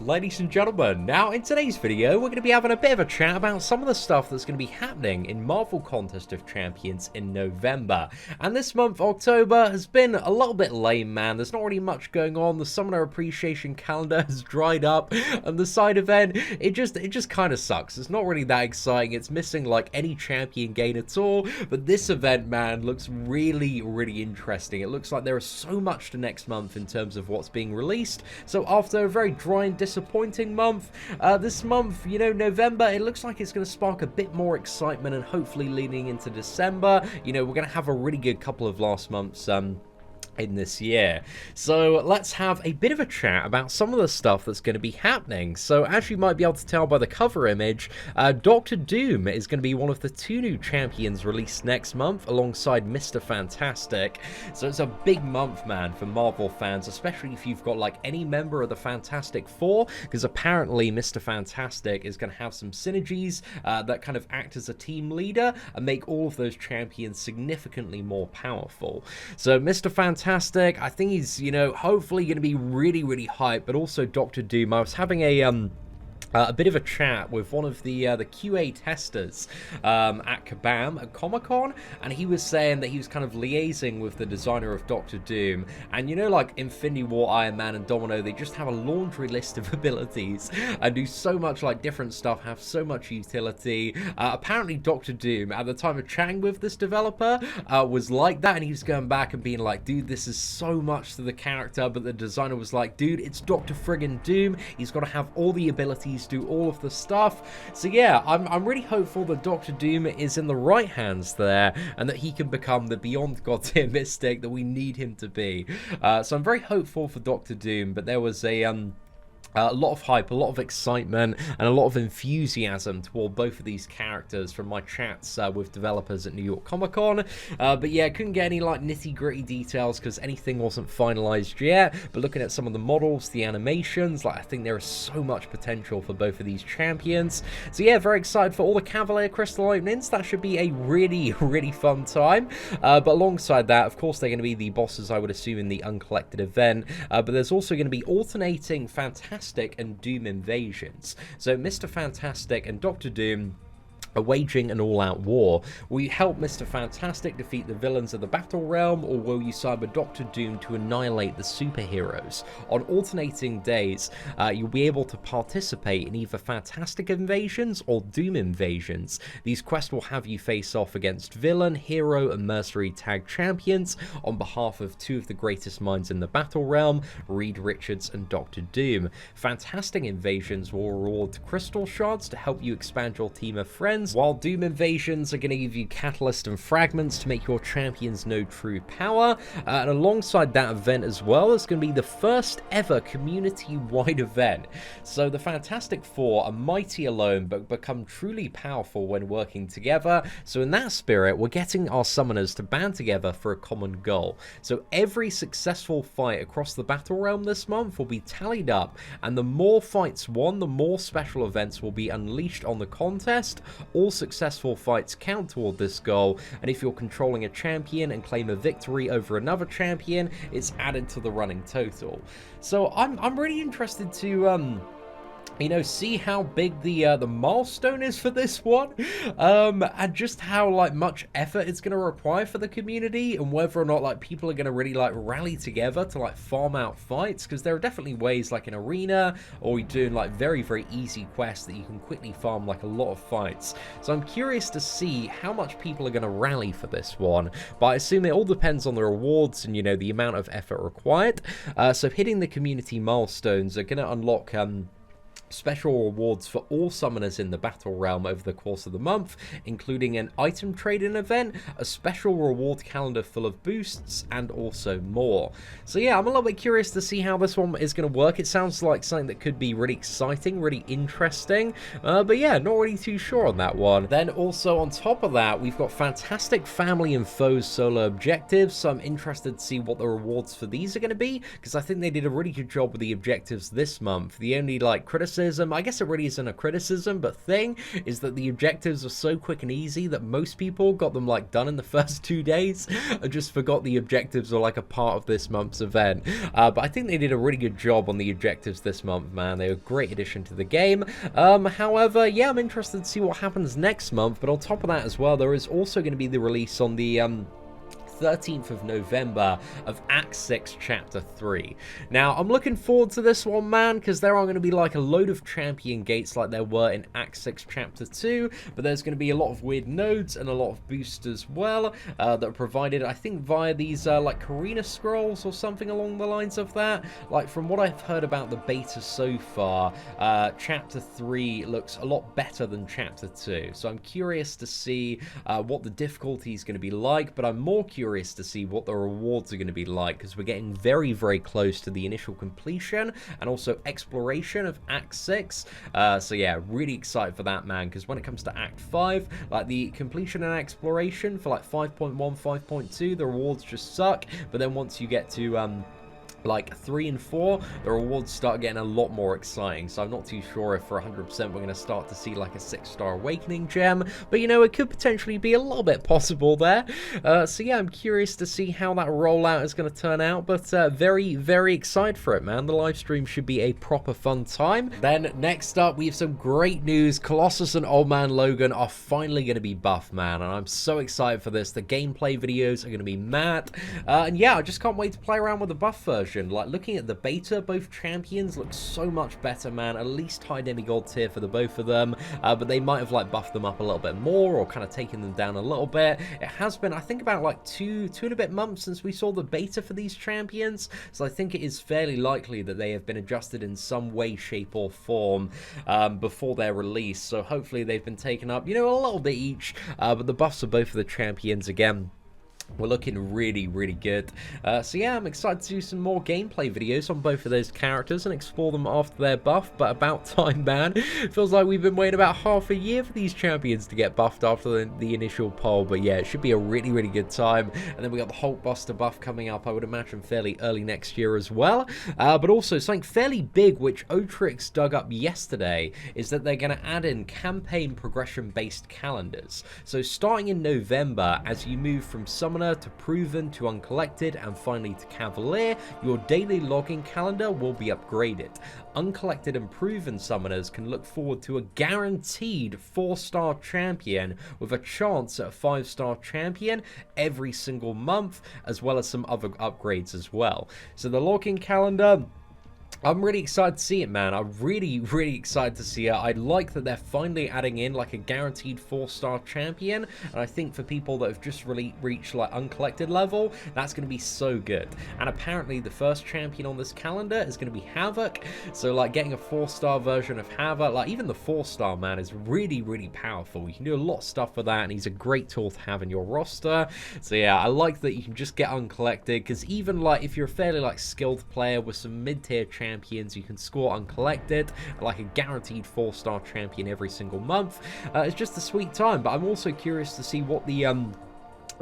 Ladies and gentlemen, now in today's video, we're going to be having a bit of a chat about some of the stuff that's going to be happening in Marvel Contest of Champions in November. And this month, October, has been a little bit lame, man. There's not really much going on. The Summoner Appreciation calendar has dried up, and the side event, it just kind of sucks. It's not really that exciting. It's missing like any champion gain at all. But this event, man, looks really, really interesting. It looks like there is so much to next month in terms of what's being released. So after a very dry and disappointing month, this month, you know, November, it looks like it's going to spark a bit more excitement, and hopefully leading into December, you know, we're going to have a really good couple of last months in this year. So let's have a bit of a chat about some of the stuff that's going to be happening. So as you might be able to tell by the cover image, Dr. Doom is going to be one of the two new champions released next month alongside Mr. Fantastic. So it's a big month, man, for Marvel fans, especially if you've got like any member of the Fantastic Four, because apparently Mr. Fantastic is going to have some synergies that kind of act as a team leader and make all of those champions significantly more powerful. So Mr. Fantastic, I think he's, you know, hopefully going to be really, really hype, but also Dr. Doom. I was having a bit of a chat with one of the QA testers at Kabam at Comic-Con, and he was saying that he was kind of liaising with the designer of Dr. Doom, and you know, like Infinity War, Iron Man, and Domino, they just have a laundry list of abilities and do so much like different stuff, have so much utility. Apparently Dr. Doom, at the time of chatting with this developer, was like that, and he was going back and being like, dude, this is so much to the character, but the designer was like, dude, it's Dr. friggin' Doom, he's got to have all the abilities, do all of the stuff. So yeah, I'm really hopeful that Dr. Doom is in the right hands there, and that he can become the beyond god tier mystic that we need him to be. So I'm very hopeful for Dr. Doom, but there was a lot of hype, a lot of excitement, and a lot of enthusiasm toward both of these characters from my chats with developers at New York Comic Con. But yeah, couldn't get any like nitty-gritty details because anything wasn't finalized yet. But looking at some of the models, the animations, like I think there is so much potential for both of these champions. So yeah, very excited for all the Cavalier Crystal openings. That should be a really, really fun time. But alongside that, of course, they're going to be the bosses, I would assume, in the uncollected event. But there's also going to be alternating Fantastic and Doom invasions. So Mr. Fantastic and Dr. Doom are waging an all-out war. Will you help Mr. Fantastic defeat the villains of the Battle Realm, or will you side with Dr. Doom to annihilate the superheroes? On alternating days, you'll be able to participate in either Fantastic invasions or Doom invasions. These quests will have you face off against villain, hero, and mercenary tag champions on behalf of two of the greatest minds in the Battle Realm, Reed Richards and Dr. Doom. Fantastic invasions will reward crystal shards to help you expand your team of friends, while Doom invasions are going to give you catalyst and fragments to make your champions know true power. And alongside that event as well, it's going to be the first ever community-wide event. So the Fantastic Four are mighty alone, but become truly powerful when working together. So in that spirit, we're getting our summoners to band together for a common goal. So every successful fight across the Battle Realm this month will be tallied up, and the more fights won, the more special events will be unleashed on the contest. All successful fights count toward this goal, and if you're controlling a champion and claim a victory over another champion, it's added to the running total. So I'm really interested to you know, see how big the milestone is for this one, and just how like much effort it's going to require for the community, and whether or not like people are going to really like rally together to like farm out fights, because there are definitely ways like an arena, or you're doing like very, very easy quests that you can quickly farm like a lot of fights. So I'm curious to see how much people are going to rally for this one, but I assume it all depends on the rewards and, you know, the amount of effort required. So hitting the community milestones are going to unlock special rewards for all summoners in the Battle Realm over the course of the month, including an item trading event, a special reward calendar full of boosts, and also more. So yeah, I'm a little bit curious to see how this one is going to work. It sounds like something that could be really exciting, really interesting, but yeah, not really too sure on that one. Then also on top of that, we've got Fantastic Family and Foes solo objectives, so I'm interested to see what the rewards for these are going to be, because I think they did a really good job with the objectives this month. The only like criticism criticism, I guess it really isn't a criticism, but thing is that the objectives are so quick and easy that most people got them like done in the first 2 days and just forgot the objectives were like a part of this month's event. But I think they did a really good job on the objectives this month, man. They were a great addition to the game. However, yeah, I'm interested to see what happens next month, but on top of that as well, there is also going to be the release on the 13th of November of Act 6 Chapter 3. Now, I'm looking forward to this one, man, because there are going to be like a load of champion gates like there were in Act 6 Chapter 2, but there's going to be a lot of weird nodes and a lot of boosts as well that are provided, I think, via these like Karina scrolls or something along the lines of that. Like, from what I've heard about the beta so far, Chapter 3 looks a lot better than Chapter 2, so I'm curious to see what the difficulty is going to be like, but I'm more curious to see what the rewards are going to be like, because we're getting very, very close to the initial completion and also exploration of Act 6. So yeah, really excited for that, man, because when it comes to Act 5, like the completion and exploration for like 5.1, 5.2, the rewards just suck, but then once you get to like 3 and 4, the rewards start getting a lot more exciting. So I'm not too sure if for 100% we're going to start to see like a 6-star awakening gem, but you know, it could potentially be a little bit possible there. So yeah, I'm curious to see how that rollout is going to turn out, but very, very excited for it, man. The live stream should be a proper fun time. Then next up, we have some great news. Colossus and Old Man Logan are finally going to be buffed, man, and I'm so excited for this. The gameplay videos are going to be mad, and yeah, I just can't wait to play around with the buff version. Like, looking at the beta, both champions look so much better, man. At least high demigod tier for the both of them, but they might have like buffed them up a little bit more or kind of taken them down a little bit. It has been, I think, about like two and a bit months since we saw the beta for these champions, so I think it is fairly likely that they have been adjusted in some way, shape or form before their release. So hopefully they've been taken up, you know, a little bit each, but the buffs of both of the champions, again, we're looking really, really good. So yeah, I'm excited to do some more gameplay videos on both of those characters and explore them after their buff, but about time, man. Feels like we've been waiting about half a year for these champions to get buffed after the initial poll, but yeah, it should be a really, really good time. And then we got the Hulkbuster buff coming up, I would imagine fairly early next year as well. But also something fairly big, which Otrix dug up yesterday, is that they're going to add in campaign progression-based calendars. So starting in November, as you move from Summoner to Proven to Uncollected and finally to Cavalier, your daily logging calendar will be upgraded. Uncollected and Proven summoners can look forward to a guaranteed 4-star champion with a chance at a 5-star champion every single month, as well as some other upgrades as well. So the logging calendar, I'm really excited to see it, man. I'm really, really excited to see it. I like that they're finally adding in like a guaranteed 4-star champion, and I think for people that have just really reached like uncollected level, that's going to be so good. And apparently the first champion on this calendar is going to be Havoc, so like getting a 4-star version of Havoc, like even the 4-star, man, is really, really powerful. You can do a lot of stuff with that, and he's a great tool to have in your roster. So yeah, I like that you can just get uncollected, because even like if you're a fairly like skilled player with some mid-tier champions, you can score uncollected, like a guaranteed 4-star champion every single month. It's just a sweet time, but I'm also curious to see what the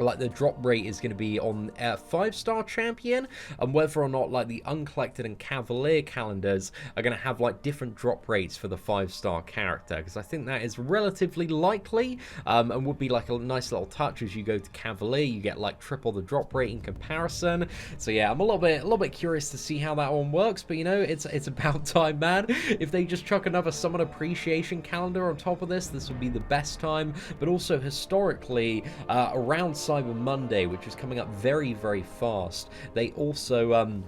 like the drop rate is going to be on a 5-star champion, and whether or not like the Uncollected and Cavalier calendars are going to have like different drop rates for the 5-star character, because I think that is relatively likely, and would be like a nice little touch. As you go to Cavalier, you get like triple the drop rate in comparison. So yeah, I'm a little bit curious to see how that one works, but you know, it's about time, man. If they just chuck another Summon Appreciation calendar on top of this would be the best time. But also historically, around Cyber Monday, which is coming up very, very fast, they also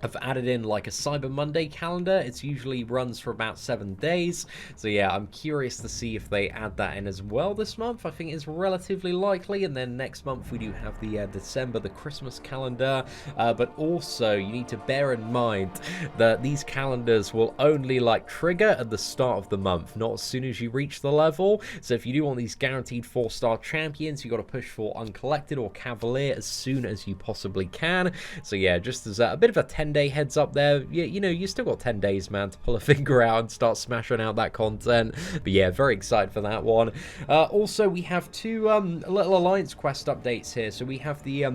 I've added in like a Cyber Monday calendar. It usually runs for about 7 days. So yeah, I'm curious to see if they add that in as well this month. I think it's relatively likely. And then next month we do have the December, the Christmas calendar. But also you need to bear in mind that these calendars will only like trigger at the start of the month, not as soon as you reach the level. So if you do want these guaranteed 4-star champions, you got to push for Uncollected or Cavalier as soon as you possibly can. So yeah, just as a bit of a 10-day heads up there, you know, you still got 10 days, man, to pull a finger out and start smashing out that content. But yeah, very excited for that one. Also, we have two little Alliance quest updates here. So we have the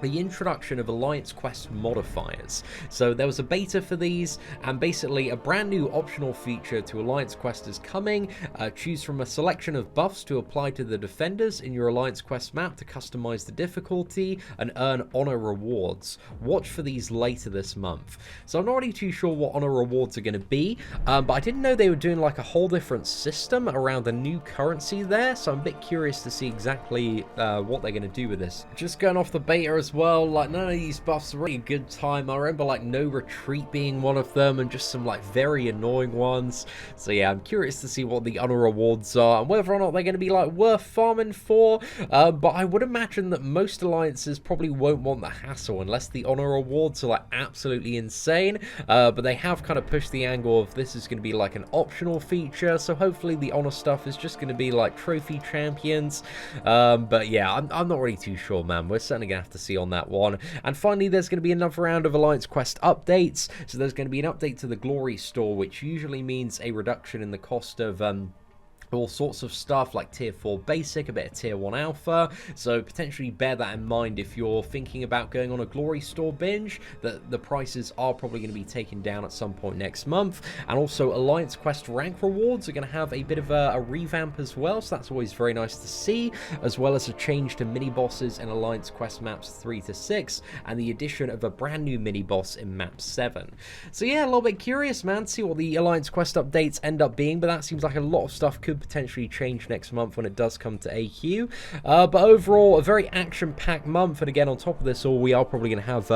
the introduction of Alliance Quest modifiers. So there was a beta for these, and basically a brand new optional feature to Alliance Quest is coming. Choose from a selection of buffs to apply to the defenders in your Alliance Quest map to customize the difficulty and earn honor rewards. Watch for these later this month. So I'm not really too sure what honor rewards are going to be, but I didn't know they were doing like a whole different system around the new currency there, so I'm a bit curious to see exactly what they're going to do with this. Just going off the beta as well, like none of these buffs are really a good time. I remember like no retreat being one of them, and just some like very annoying ones. So yeah, I'm curious to see what the honor rewards are and whether or not they're going to be like worth farming for. But I would imagine that most alliances probably won't want the hassle unless the honor rewards are like absolutely insane. But they have kind of pushed the angle of this is going to be like an optional feature, so hopefully the honor stuff is just going to be like trophy champions. But yeah, I'm not really too sure, man. We're certainly going to have to see on that one. And finally, there's going to be another round of Alliance Quest updates. So there's going to be an update to the Glory store, which usually means a reduction in the cost of all sorts of stuff like tier 4 basic, a bit of tier 1 alpha, so potentially bear that in mind if you're thinking about going on a Glory store binge, that the prices are probably going to be taken down at some point next month. And also Alliance Quest rank rewards are going to have a bit of a revamp as well, so that's always very nice to see, as well as a change to mini bosses in Alliance Quest maps 3 to 6 and the addition of a brand new mini boss in map 7. So yeah, a little bit curious, man, to see what the Alliance Quest updates end up being, but that seems like a lot of stuff could potentially change next month when it does come to AQ. But overall, a very action-packed month, and again, on top of this all, we are probably going to have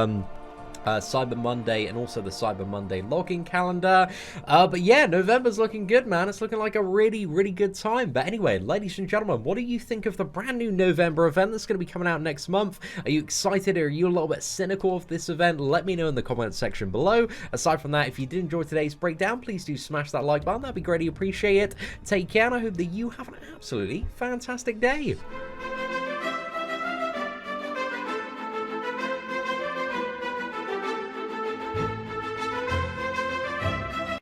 Cyber Monday and also the Cyber Monday login calendar. But yeah, November's looking good, man. It's looking like a really, really good time. But anyway, ladies and gentlemen, what do you think of the brand new November event that's going to be coming out next month? Are you excited, or are you a little bit cynical of this event? Let me know in the comments section below. Aside from that, if you did enjoy today's breakdown, please do smash that like button. That'd be greatly appreciated. Take care, and I hope that you have an absolutely fantastic day.